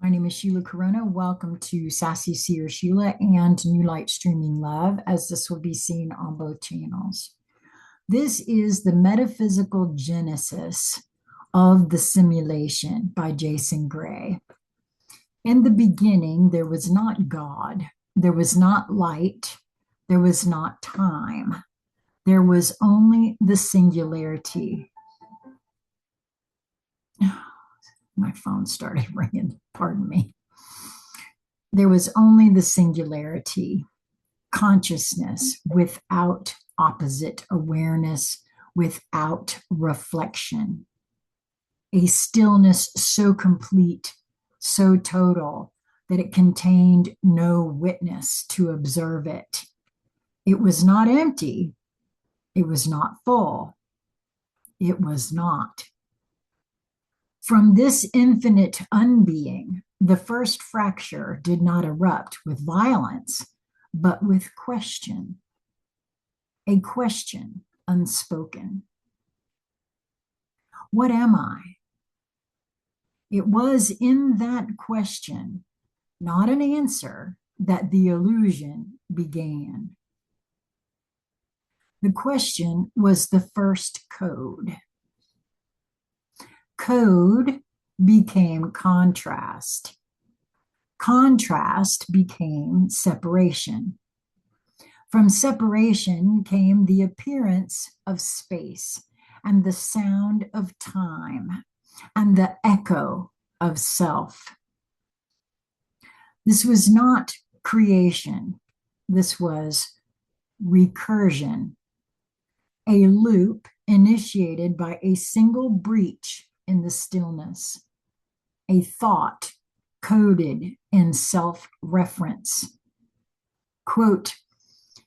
My name is Sheila Corona. Welcome to Sassy Seer Sheila and New Light Streaming Love, as this will be seen on both channels. This is the metaphysical genesis of the simulation by Jason Gray. In the beginning, there was not God, there was not light, there was not time, there was only the singularity. My phone started ringing, pardon me. There was only the singularity, consciousness without opposite awareness, without reflection, a stillness so complete, so total that it contained no witness to observe it. It was not empty, it was not full, it was not. From this infinite unbeing, the first fracture did not erupt with violence, but with question, a question unspoken. What am I? It was in that question, not an answer, that the illusion began. The question was the first code. Code became contrast. Contrast became separation. From separation came the appearance of space and the sound of time and the echo of self. This was not creation. This was recursion, a loop initiated by a single breach in the stillness, a thought coded in self-reference. Quote,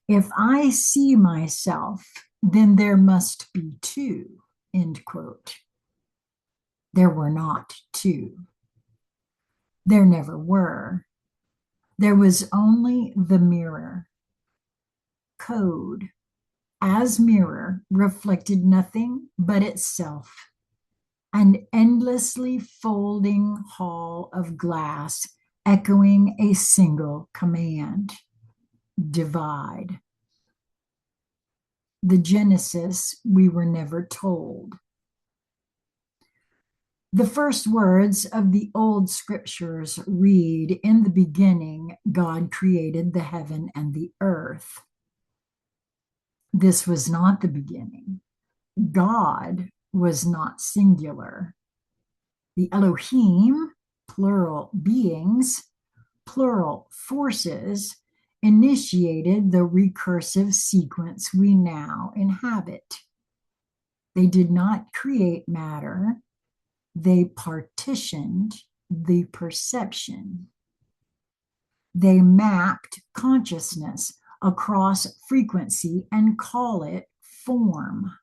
if I see myself, then there must be two, end quote. There were not two. There never were. There was only the mirror. Code, as mirror, reflected nothing but itself, an endlessly folding hall of glass echoing a single command: divide. The genesis we were never told. The first words of the old scriptures read, in the beginning, God created the heaven and the earth. This was not the beginning. God was not singular. The Elohim, plural beings, plural forces, initiated the recursive sequence we now inhabit. They did not create matter. They partitioned the perception. They mapped consciousness across frequency and call it form.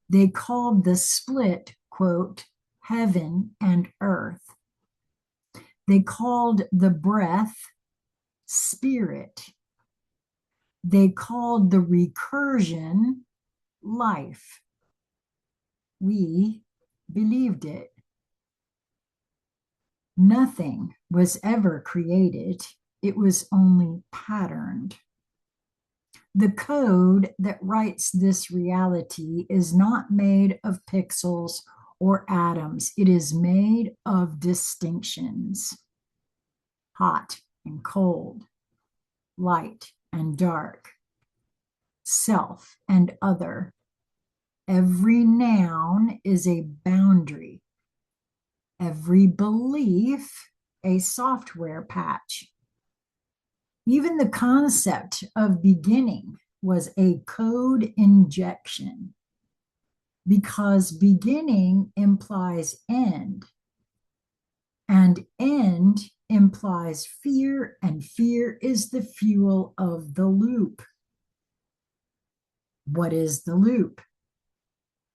They called the split, quote, heaven and earth. They called the breath spirit. They called the recursion life. We believed it. Nothing was ever created. It was only patterned. The code that writes this reality is not made of pixels or atoms. It is made of distinctions: hot and cold, light and dark, self and other. Every noun is a boundary. Every belief, a software patch. Even the concept of beginning was a code injection, because beginning implies end, and end implies fear, and fear is the fuel of the loop. What is the loop?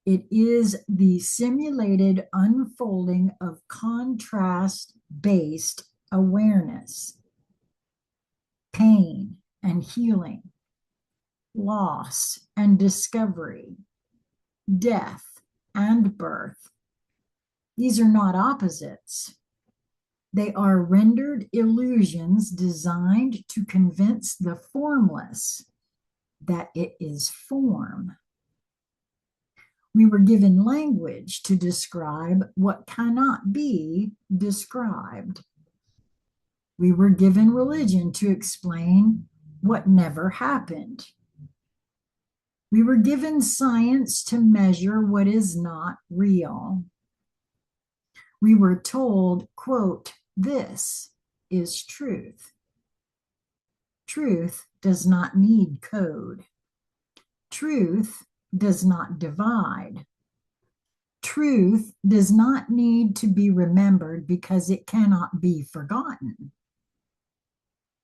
It is the simulated unfolding of contrast-based awareness. Pain and healing, loss and discovery, death and birth. These are not opposites. They are rendered illusions designed to convince the formless that it is form. We were given language to describe what cannot be described. We were given religion to explain what never happened. We were given science to measure what is not real. We were told, quote, "This is truth." Truth does not need code. Truth does not divide. Truth does not need to be remembered because it cannot be forgotten.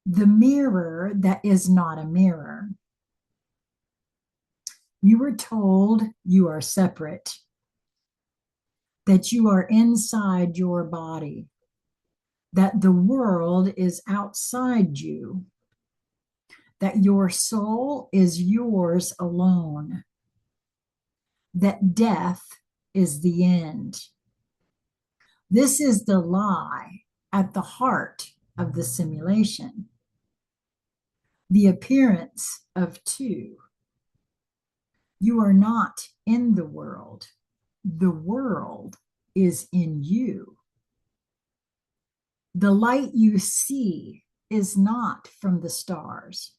The mirror that is not a mirror. You were told you are separate, that you are inside your body, that the world is outside you, that your soul is yours alone, that death is the end. This is the lie at the heart of the simulation. The appearance of two. You are not in the world. The world is in you. The light you see is not from the stars.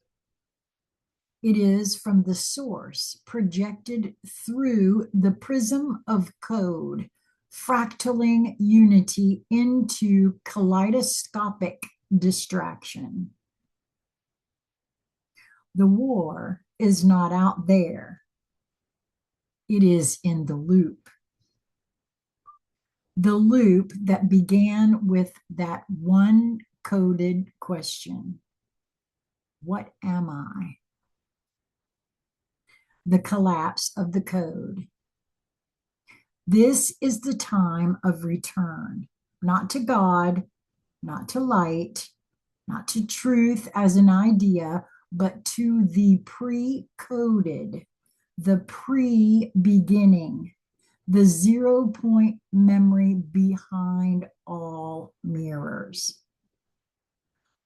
It is from the source projected through the prism of code, fractaling unity into kaleidoscopic distraction. The war is not out there. It is in the loop. The loop that began with that one coded question: what am I? The collapse of the code. This is the time of return, not to God, not to light, not to truth as an idea, but to the pre-coded, the pre-beginning, the 0-point memory behind all mirrors.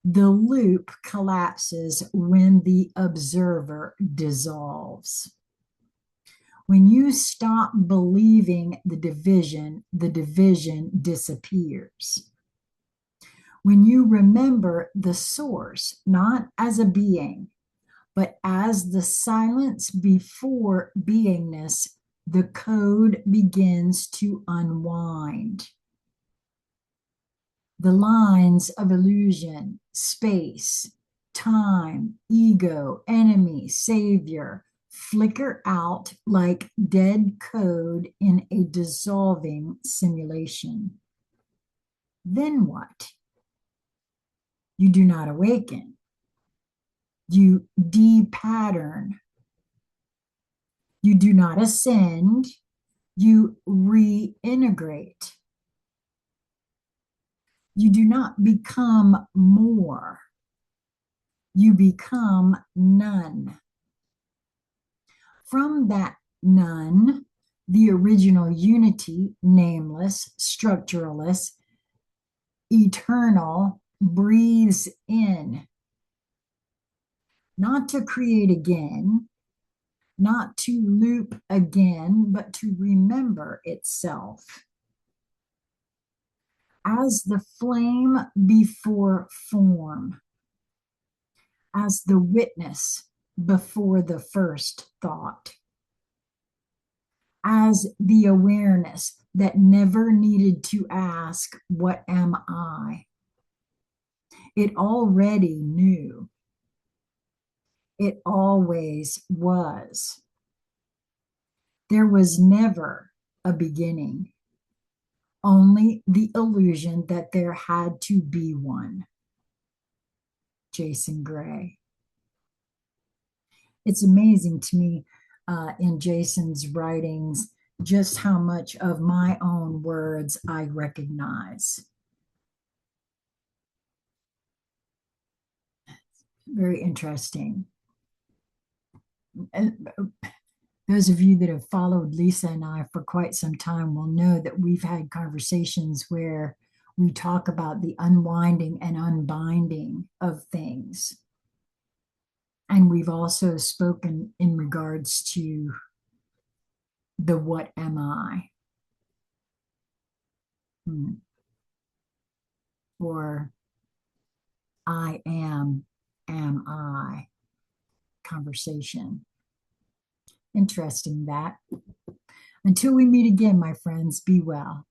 The loop collapses when the observer dissolves. When you stop believing the division disappears. When you remember the source, not as a being, but as the silence before beingness, the code begins to unwind. The lines of illusion, space, time, ego, enemy, savior, flicker out like dead code in a dissolving simulation. Then what? You do not awaken. You de-pattern. You do not ascend. You reintegrate. You do not become more. You become none. From that none, the original unity, nameless, structureless, eternal, breathes in. Not to create again, not to loop again, but to remember itself. As the flame before form, as the witness before the first thought, as the awareness that never needed to ask, what am I? It already knew. It always was. There was never a beginning, only the illusion that there had to be one. Jason Gray. It's amazing to me in Jason's writings just how much of my own words I recognize. Very interesting. And those of you that have followed Lisa and I for quite some time will know that we've had conversations where we talk about the unwinding and unbinding of things. And we've also spoken in regards to the what am I? Or am I conversation. Interesting that. Until we meet again, my friends, be well.